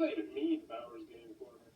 played a Mead Bowers game for me.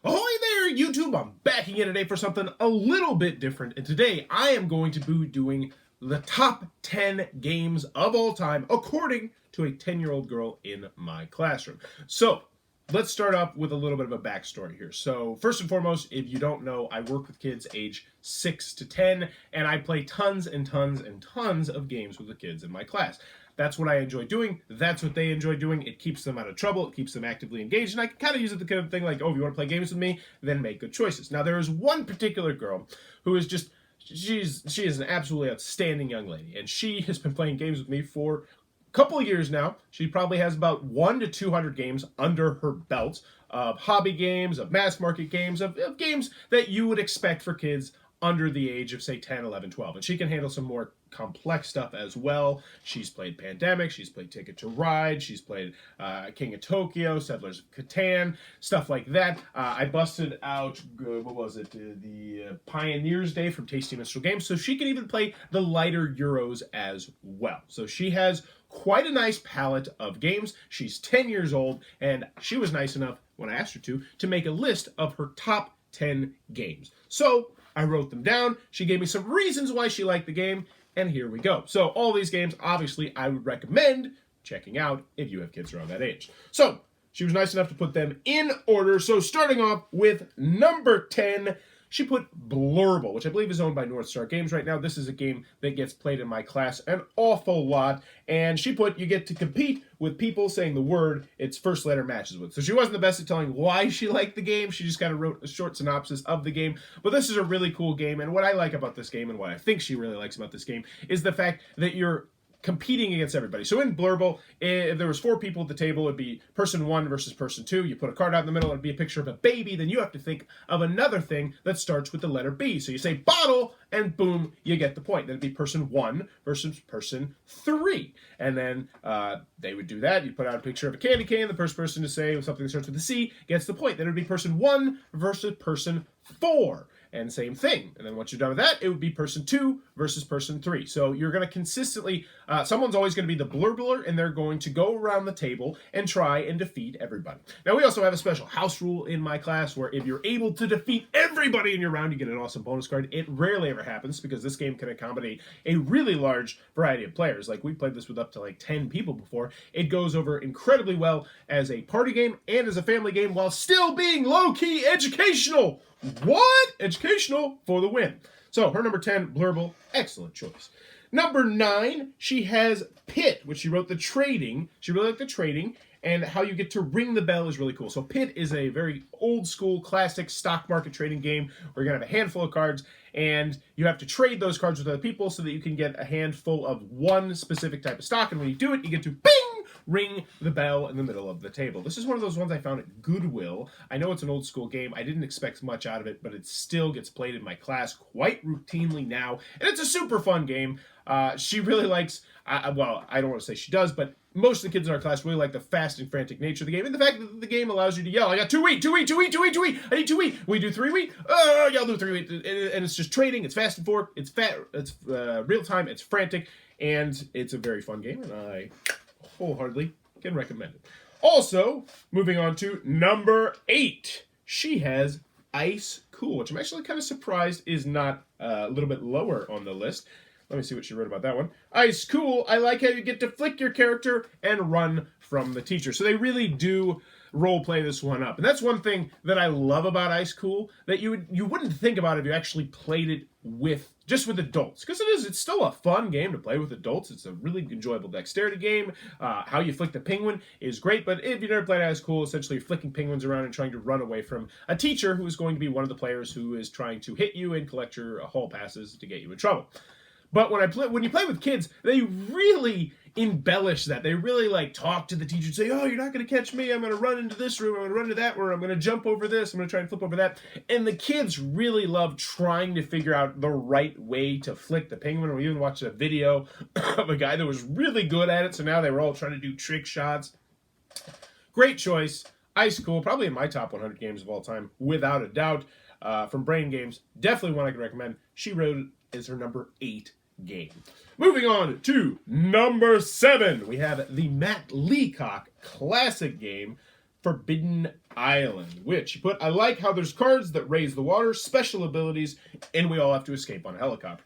Ahoy there, YouTube! I'm back again today for something a little bit different. And today I am going to be doing the top 10 games of all time according to a 10-year-old girl in my classroom. So, let's start off with a little bit of a backstory here. So, first and foremost, if you don't know, I work with kids age 6 to 10, and I play tons and tons and tons of games with the kids in my class. That's what I enjoy doing. That's what they enjoy doing. It keeps them out of trouble. It keeps them actively engaged. And I can kind of use it the kind of thing like, oh, if you want to play games with me, then make good choices. Now, there is one particular girl who is just, she is an absolutely outstanding young lady. And she has been playing games with me for a couple of years now. She probably has about 100 to 200 games under her belt of hobby games, of mass market games, of games that you would expect for kids under the age of, say, 10, 11, 12. And she can handle some more complex stuff as well. She's played Pandemic, she's played Ticket to Ride, she's played King of Tokyo, Settlers of Catan, stuff like that. I busted out, what was it, the Pioneer's Day from Tasty Minstrel Games, so she can even play the lighter Euros as well. So she has quite a nice palette of games. She's 10 years old, and she was nice enough, when I asked her to make a list of her top 10 games. So I wrote them down. She gave me some reasons why she liked the game, and here we go. So all these games, obviously, I would recommend checking out if you have kids around that age. So she was nice enough to put them in order. So starting off with number 10, she put Blurble, which I believe is owned by North Star Games right now. This is a game that gets played in my class an awful lot. And she put, you get to compete with people saying the word its first letter matches with. So she wasn't the best at telling why she liked the game. She just kind of wrote a short synopsis of the game. But this is a really cool game. And what I like about this game, and what I think she really likes about this game, is the fact that you're competing against everybody. So in Blurble, if there was 4 people at the table, it'd be person 1 versus person 2. You put a card out in the middle, it'd be a picture of a baby. Then you have to think of another thing that starts with the letter B. So you say bottle, and boom, you get the point. Then it'd be person 1 versus person 3. And then they would do that. You put out a picture of a candy cane. The first person to say something that starts with a C gets the point. Then it'd be person 1 versus person 4. And same thing. And then once you're done with that, it would be person 2 versus person 3. So you're going to consistently, someone's always going to be the blurbler, and they're going to go around the table and try and defeat everybody. Now, we also have a special house rule in my class where if you're able to defeat everybody in your round, you get an awesome bonus card. It rarely ever happens because this game can accommodate a really large variety of players. Like, we played this with up to like 10 people before. It goes over incredibly well as a party game and as a family game while still being low-key educational. What? Educational for the win. So her number 10, Blurble, excellent choice. Number 9, she has Pit, which she wrote the trading. She really liked the trading, and how you get to ring the bell is really cool. So Pit is a very old school, classic stock market trading game where you're going to have a handful of cards, and you have to trade those cards with other people so that you can get a handful of one specific type of stock, and when you do it, you get to bing! Ring the bell in the middle of the table. This is one of those ones I found at Goodwill. I know it's an old school game. I didn't expect much out of it, but it still gets played in my class quite routinely now, and it's a super fun game. She really likes, well, I don't want to say she does, but most of the kids in our class really like the fast and frantic nature of the game, and the fact that the game allows you to yell, I got 2 wheat, 2 wheat, 2 wheat, 2 wheat, 2 wheat, I need 2 wheat, we do 3 wheat, yeah, I'll do 3 wheat, and it's just trading, it's fast and forth, it's real time, it's frantic, and it's a very fun game, and I wholeheartely can recommend it. Also, moving on to number 8, she has Ice Cool, which I'm actually kind of surprised is not a little bit lower on the list. Let me see what she wrote about that one. Ice Cool, I like how you get to flick your character and run from the teacher. So they really do role play this one up. And that's one thing that I love about Ice Cool that you wouldn't think about if you actually played it just with adults. Because it's still a fun game to play with adults. It's a really enjoyable dexterity game. How you flick the penguin is great, but if you've never played Ice Cool, essentially you're flicking penguins around and trying to run away from a teacher who is going to be one of the players who is trying to hit you and collect your hall passes to get you in trouble. But when you play with kids, they really embellish that. They really like talk to the teacher and say, oh, you're not going to catch me. I'm going to run into this room. I'm going to run into that room. I'm going to jump over this. I'm going to try and flip over that. And the kids really love trying to figure out the right way to flick the penguin. We even watched a video of a guy that was really good at it. So now they were all trying to do trick shots. Great choice. Ice Cool, probably in my top 100 games of all time, without a doubt. From Brain Games, definitely one I could recommend. She wrote it as her number 8 game. Moving on to number 7, we have the Matt Leacock classic game, Forbidden Island, which I like how there's cards that raise the water, special abilities, and we all have to escape on a helicopter.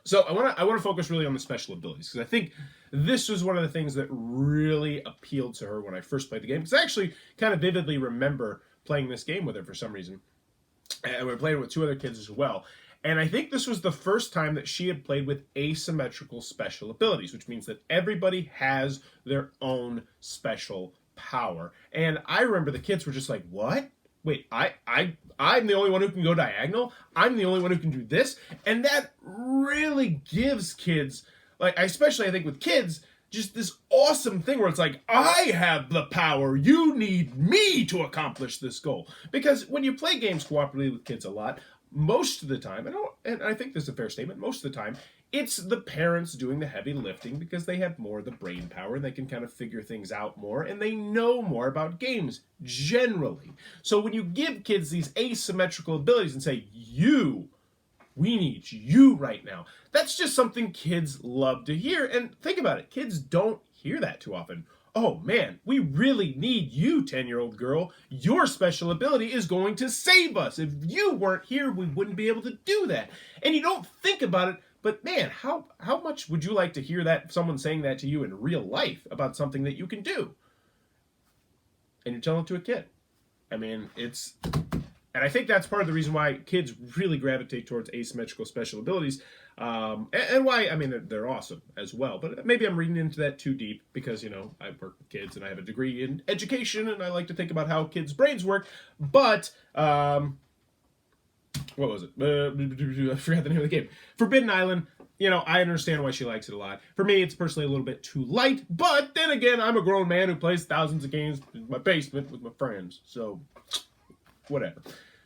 So I want to focus really on the special abilities, because I think this was one of the things that really appealed to her when I first played the game, because I actually kind of vividly remember playing this game with her for some reason, and we were playing with 2 other kids as well. And I think this was the first time that she had played with asymmetrical special abilities, which means that everybody has their own special power. And I remember the kids were just like, what? Wait, I'm the only one who can go diagonal? I'm the only one who can do this? And that really gives kids, like, especially I think with kids, just this awesome thing where it's like, I have the power. You need me to accomplish this goal. Because when you play games cooperatively with kids a lot, most of the time, and I think this is a fair statement, most of the time, it's the parents doing the heavy lifting because they have more of the brain power and they can kind of figure things out more and they know more about games, generally. So when you give kids these asymmetrical abilities and say, we need you right now, that's just something kids love to hear. And think about it, kids don't hear that too often. Oh man, we really need you, 10-year-old girl. Your special ability is going to save us. If you weren't here, we wouldn't be able to do that. And you don't think about it, but man, how much would you like to hear that, someone saying that to you in real life about something that you can do? And you're telling it to a kid. I mean, and I think that's part of the reason why kids really gravitate towards asymmetrical special abilities, and why, I mean, they're awesome as well. But maybe I'm reading into that too deep because, I work with kids and I have a degree in education and I like to think about how kids' brains work. But, what was it? I forgot the name of the game. Forbidden Island. I understand why she likes it a lot. For me, it's personally a little bit too light. But then again, I'm a grown man who plays thousands of games in my basement with my friends. So, whatever.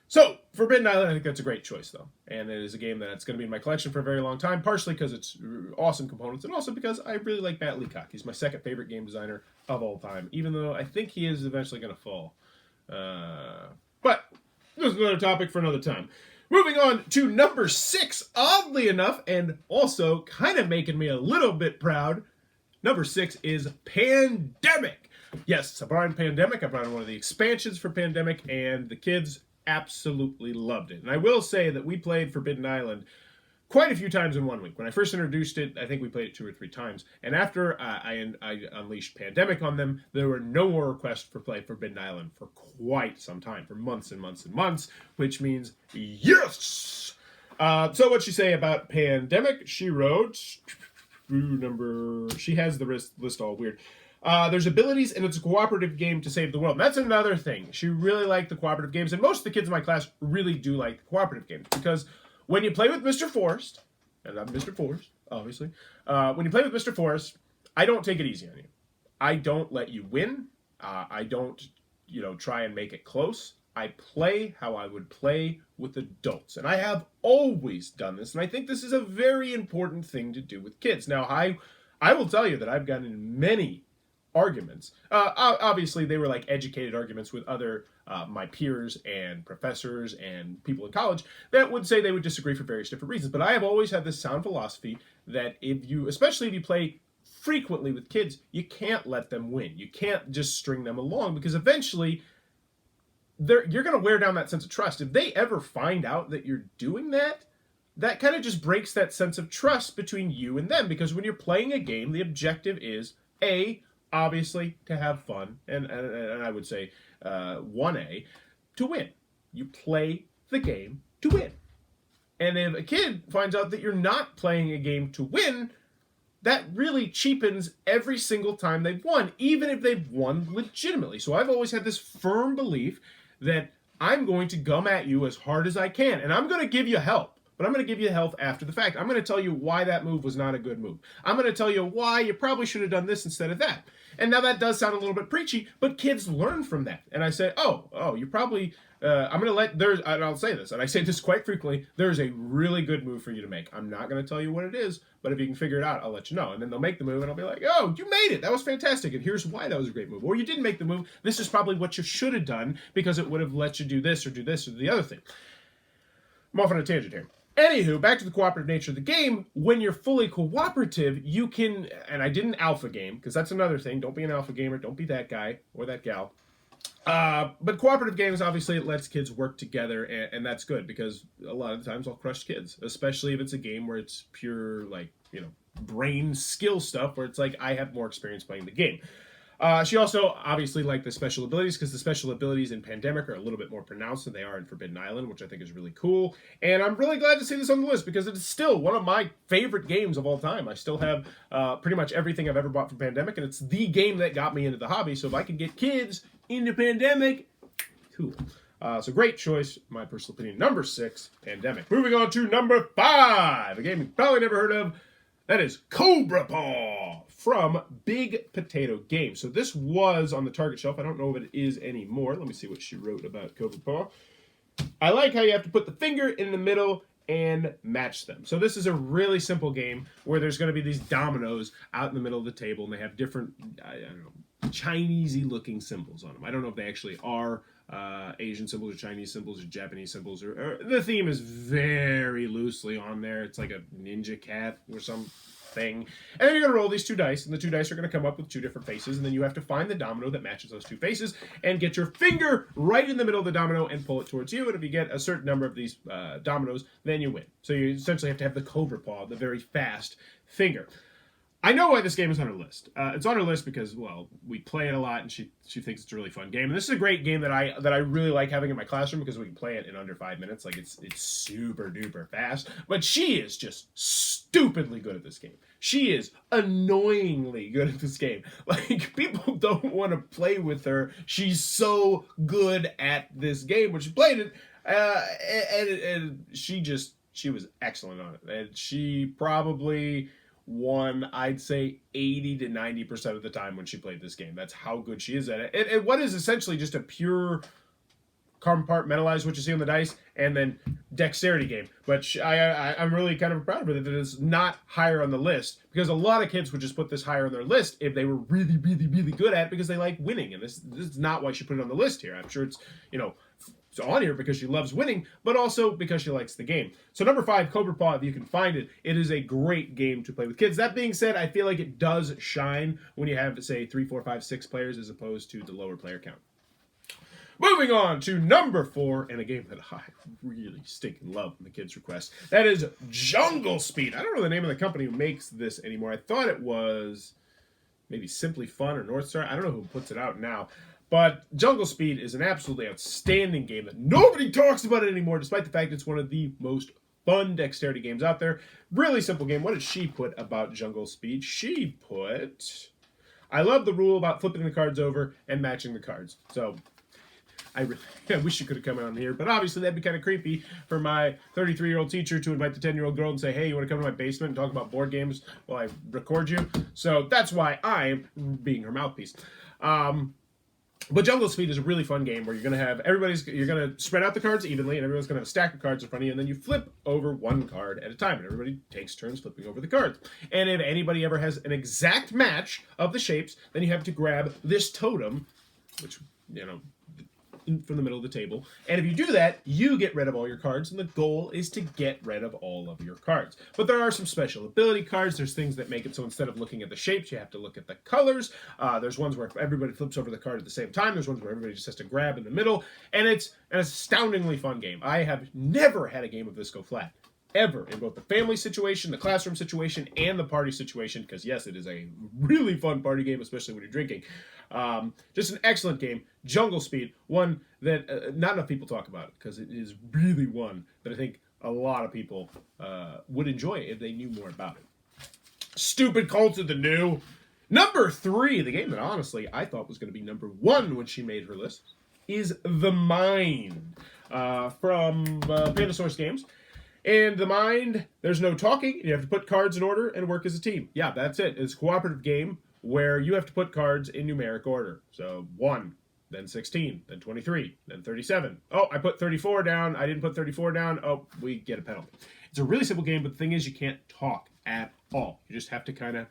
So, Forbidden Island, I think that's a great choice, though. And it is a game that's going to be in my collection for a very long time, partially because it's awesome components, and also because I really like Matt Leacock. He's my second favorite game designer of all time, even though I think he is eventually going to fall. But this is another topic for another time. Moving on to number 6, oddly enough, and also kind of making me a little bit proud, number 6 is Pandemic. Yes, I brought in Pandemic. I brought in one of the expansions for Pandemic, and the kids absolutely loved it. And I will say that we played Forbidden Island quite a few times in one week. When I first introduced it, I think we played it 2 or 3 times. And after I unleashed Pandemic on them, there were no more requests for play Forbidden Island for quite some time, for months and months and months, which means yes! So what'd she say about Pandemic? She wrote, she has the list all weird. There's abilities, and it's a cooperative game to save the world. And that's another thing. She really liked the cooperative games, and most of the kids in my class really do like the cooperative games, because when you play with Mr. Forrest, and I'm Mr. Forrest, obviously, when you play with Mr. Forrest, I don't take it easy on you. I don't let you win. I don't, try and make it close. I play how I would play with adults. And I have always done this, and I think this is a very important thing to do with kids. Now, I will tell you that I've gotten in many arguments. Obviously, they were like educated arguments with other my peers and professors and people in college that would say they would disagree for various different reasons. But I have always had this sound philosophy that especially if you play frequently with kids, you can't let them win. You can't just string them along, because eventually you're going to wear down that sense of trust. If they ever find out that you're doing that, that kind of just breaks that sense of trust between you and them. Because when you're playing a game, the objective is obviously to have fun, and I would say 1A, to win. You play the game to win. And if a kid finds out that you're not playing a game to win, that really cheapens every single time they've won, even if they've won legitimately. So I've always had this firm belief that I'm going to come at you as hard as I can, and I'm going to give you help. But I'm going to give you help after the fact. I'm going to tell you why that move was not a good move. I'm going to tell you why you probably should have done this instead of that. And now that does sound a little bit preachy, but kids learn from that. And I say, you probably, I'm going to and I'll say this, and I say this quite frequently, there's a really good move for you to make. I'm not going to tell you what it is, but if you can figure it out, I'll let you know. And then they'll make the move, and I'll be like, oh, you made it. That was fantastic. And here's why that was a great move. Or you didn't make the move. This is probably what you should have done, because it would have let you do this or the other thing. I'm off on a tangent here. Anywho, back to the cooperative nature of the game. When you're fully cooperative, you can, and I did an alpha game, because that's another thing. Don't be an alpha gamer. Don't be that guy or that gal. But cooperative games, obviously, it lets kids work together, and that's good, because a lot of the times I'll crush kids, especially if it's a game where it's pure, like, brain skill stuff, where it's like, I have more experience playing the game. She also obviously liked the special abilities, because the special abilities in Pandemic are a little bit more pronounced than they are in Forbidden Island, which I think is really cool. And I'm really glad to see this on the list, because it is still one of my favorite games of all time. I still have pretty much everything I've ever bought from Pandemic, and it's the game that got me into the hobby. So if I can get kids into Pandemic, cool. So great choice, my personal opinion. Number 6, Pandemic. Moving on to number 5, a game you probably never heard of. That is Cobra Paw from Big Potato Games. So this was on the Target shelf. I don't know if it is anymore. Let me see what she wrote about Cobra Paw. I like how you have to put the finger in the middle and match them. So this is a really simple game where there's going to be these dominoes out in the middle of the table, and they have different, I don't know, Chinese-y looking symbols on them. I don't know if they actually are Asian symbols or Chinese symbols or Japanese symbols, or the theme is very loosely on there. It's like a ninja cat or something. And then you're going to roll these 2 dice, and the 2 dice are going to come up with 2 different faces, and then you have to find the domino that matches those 2 faces and get your finger right in the middle of the domino and pull it towards you, and if you get a certain number of these dominoes, then you win. So you essentially have to have the Cobra Paw, the very fast finger. I know why this game is on her list. It's on her list because, well, we play it a lot, and she thinks it's a really fun game. And this is a great game that I really like having in my classroom, because we can play it in under 5 minutes. Like, it's super duper fast. But she is just stupidly good at this game. She is annoyingly good at this game. Like, people don't want to play with her. She's so good at this game. When she played it, and she was excellent on it. And she probably won, I'd say, 80 to 90% of the time when she played this game. That's how good she is at it. And what is essentially just a pure compartmentalize what you see on the dice and then dexterity game. But I'm really kind of proud of it that it's not higher on the list, because a lot of kids would just put this higher on their list if they were really, really, really good at it, because they like winning. And this is not why she put it on the list here. I'm sure it's, it's on here because she loves winning, but also because she likes the game. So number 5, Cobra Paw, if you can find it, it is a great game to play with kids. That being said, I feel like it does shine when you have, say, 3, 4, 5, 6 players as opposed to the lower player count. Moving on to number 4, and a game that I really stinking love in the kids' request. That is Jungle Speed. I don't know the name of the company who makes this anymore. I thought it was maybe Simply Fun or North Star. I don't know who puts it out now. But Jungle Speed is an absolutely outstanding game that nobody talks about it anymore, despite the fact it's one of the most fun dexterity games out there. Really simple game. What did she put about Jungle Speed? She put, I love the rule about flipping the cards over and matching the cards. So I wish you could have come on here, but obviously that'd be kind of creepy for my 33-year-old teacher to invite the 10-year-old girl and say, hey, you want to come to my basement and talk about board games while I record you? So that's why I'm being her mouthpiece. But Jungle Speed is a really fun game where you're going to have you're going to spread out the cards evenly, and everyone's going to have a stack of cards in front of you, and then you flip over one card at a time, and everybody takes turns flipping over the cards. And if anybody ever has an exact match of the shapes, then you have to grab this totem, which, from the middle of the table. And if you do that, you get rid of all your cards, and the goal is to get rid of all of your cards. But there are some special ability cards. There's things that make it so instead of looking at the shapes, you have to look at the colors. There's ones where everybody flips over the card at the same time. There's ones where everybody just has to grab in the middle. And it's an astoundingly fun game. I have never had a game of this go flat. Ever, in both the family situation, the classroom situation, and the party situation, because yes, it is a really fun party game, especially when you're drinking. Just an excellent game. Jungle Speed, one that not enough people talk about, because it is really one that I think a lot of people would enjoy if they knew more about it. Stupid Cult of the New. Number 3, the game that honestly I thought was going to be number 1 when she made her list, is The Mind from Pandasaurus Games. And The Mind, there's no talking. You have to put cards in order and work as a team. Yeah, that's it. It's a cooperative game where you have to put cards in numeric order. So 1, then 16, then 23, then 37. Oh, I put 34 down. I didn't put 34 down. Oh, we get a penalty. It's a really simple game, but the thing is you can't talk at all. You just have to kind of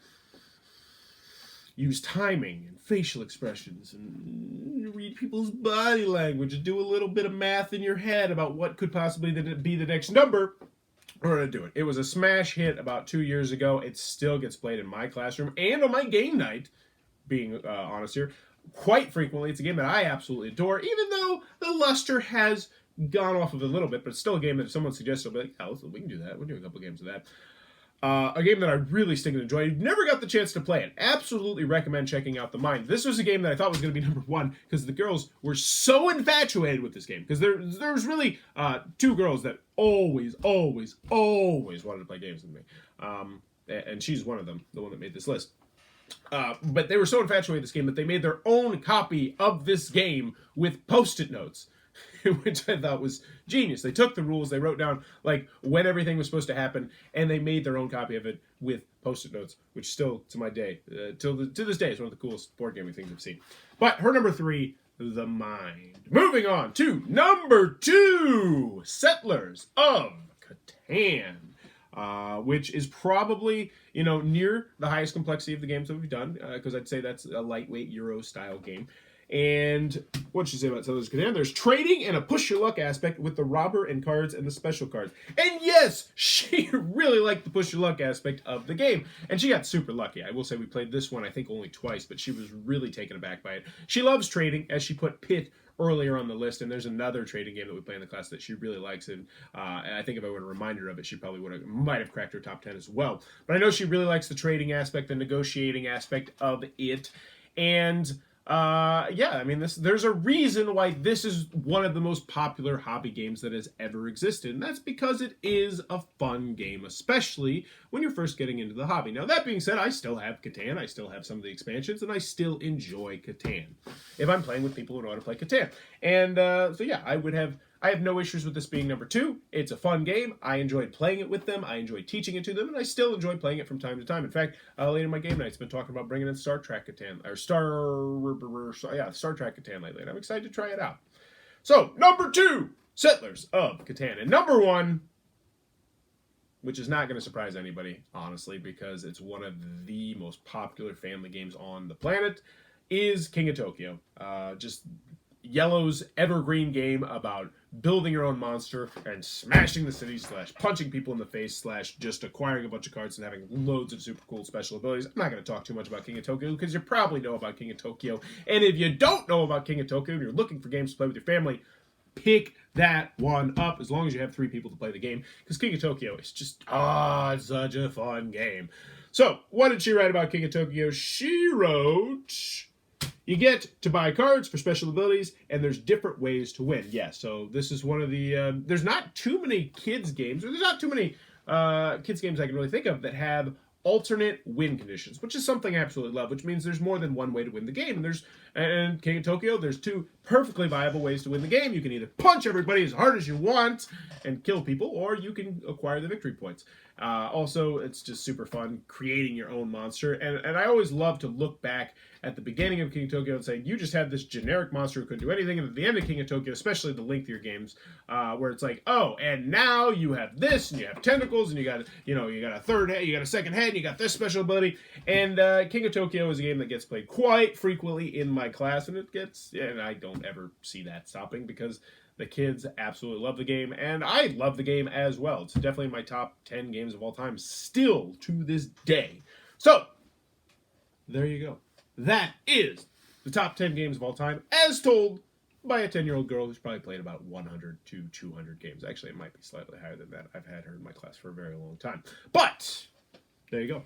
use timing and facial expressions and read people's body language and do a little bit of math in your head about what could possibly be the next number we're going to do it. It was a smash hit about 2 years ago. It still gets played in my classroom and on my game night, being honest here, quite frequently. It's a game that I absolutely adore, even though the luster has gone off of it a little bit, but it's still a game that if someone suggests, I'll be like, oh, we can do that. We'll do a couple games of that. A game that I really stick and enjoy. I never got the chance to play it. Absolutely recommend checking out The Mind. This was a game that I thought was going to be number one because the girls were so infatuated with this game. Because there's really two girls that always wanted to play games with me. And she's one of them, the one that made this list. But they were so infatuated with this game that they made their own copy of this game with Post-it notes, which I thought was genius. They took the rules, they wrote down like when everything was supposed to happen, and they made their own copy of it with Post-it notes, which still, to my day, to this day, is one of the coolest board gaming things I've seen. But her number 3, The Mind. Moving on to number 2, Settlers of Catan. Which is probably, near the highest complexity of the games that we've done, because I'd say that's a lightweight Euro-style game. And what should you say about Settlers of Catan? There's trading and a push-your-luck aspect with the robber and cards and the special cards. And yes, she really liked the push-your-luck aspect of the game. And she got super lucky. I will say we played this one, I think, only twice, but she was really taken aback by it. She loves trading, as she put Pit earlier on the list, and there's another trading game that we play in the class that she really likes, and I think if I would have reminded her of it, she probably might have cracked her top 10 as well. But I know she really likes the trading aspect, the negotiating aspect of it, and there's a reason why this is one of the most popular hobby games that has ever existed, and that's because it is a fun game, especially when you're first getting into the hobby. Now, that being said, I still have Catan, I still have some of the expansions, and I still enjoy Catan if I'm playing with people who know how to play Catan. And I have no issues with this being number 2. It's a fun game. I enjoyed playing it with them. I enjoyed teaching it to them, and I still enjoy playing it from time to time. In fact, later in my game nights, I've been talking about bringing in Star Trek Catan, or Star Trek Catan lately, and I'm excited to try it out. So, number 2, Settlers of Catan. And number 1, which is not going to surprise anybody, honestly, because it's one of the most popular family games on the planet, is King of Tokyo. Just Yellow's evergreen game about building your own monster and smashing the city / punching people in the face / just acquiring a bunch of cards and having loads of super cool special abilities. I'm not going to talk too much about King of Tokyo because you probably know about King of Tokyo. And if you don't know about King of Tokyo and you're looking for games to play with your family, pick that one up as long as you have 3 people to play the game, because King of Tokyo is just it's such a fun game. So, what did she write about King of Tokyo? She wrote, you get to buy cards for special abilities, and there's different ways to win. Yeah, so this is one of the... there's not too many kids games, or there's not too many kids games I can really think of that have alternate win conditions, which is something I absolutely love, which means there's more than one way to win the game. And in King of Tokyo, there's 2 perfectly viable ways to win the game. You can either punch everybody as hard as you want and kill people, or you can acquire the victory points. Also, it's just super fun creating your own monster. And I always love to look back at the beginning of King of Tokyo and say, you just had this generic monster who couldn't do anything. And at the end of King of Tokyo, especially the lengthier games, where it's like, oh, and now you have this, and you have tentacles, and you got a third head, you got a second head, and you got this special ability. And King of Tokyo is a game that gets played quite frequently in my class, and I don't ever see that stopping because the kids absolutely love the game, and I love the game as well. It's definitely in my top 10 games of all time, still to this day. So, there you go. That is the top 10 games of all time, as told by a 10-year-old girl who's probably played about 100 to 200 games. Actually, it might be slightly higher than that. I've had her in my class for a very long time. But, there you go.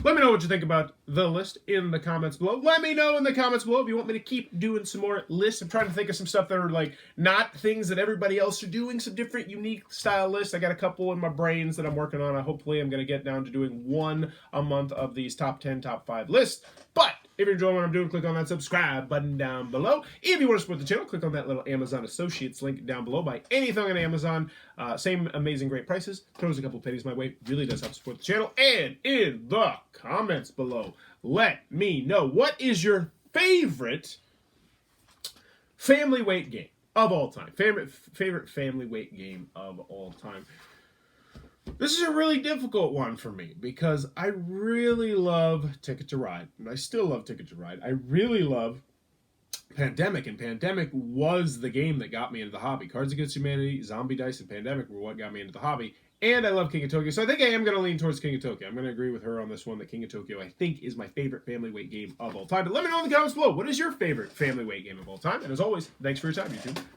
Let me know what you think about the list in the comments below. Let me know in the comments below if you want me to keep doing some more lists. I'm trying to think of some stuff that are like not things that everybody else are doing, some different unique style lists. I got a couple in my brains that I'm working on. Hopefully I'm going to get down to doing 1 a month of these top 10, top 5 lists. But if you're enjoying what I'm doing, click on that subscribe button down below. If you want to support the channel, click on that little Amazon Associates link down below. Buy anything on Amazon. Same amazing great prices. Throws a couple pennies my way. Really does help support the channel. And in the comments below, let me know, what is your favorite family weight game of all time? Favorite family weight game of all time. This is a really difficult one for me because I really love Ticket to Ride, and I still love Ticket to Ride. I really love Pandemic, and Pandemic was the game that got me into the hobby. Cards Against Humanity, Zombie Dice, and Pandemic were what got me into the hobby, And I love King of Tokyo, so I think I am going to lean towards King of Tokyo. I'm going to agree with her on this one that King of Tokyo, I think, is my favorite family weight game of all time. But let me know in the comments below, what is your favorite family weight game of all time? And as always, thanks for your time, YouTube.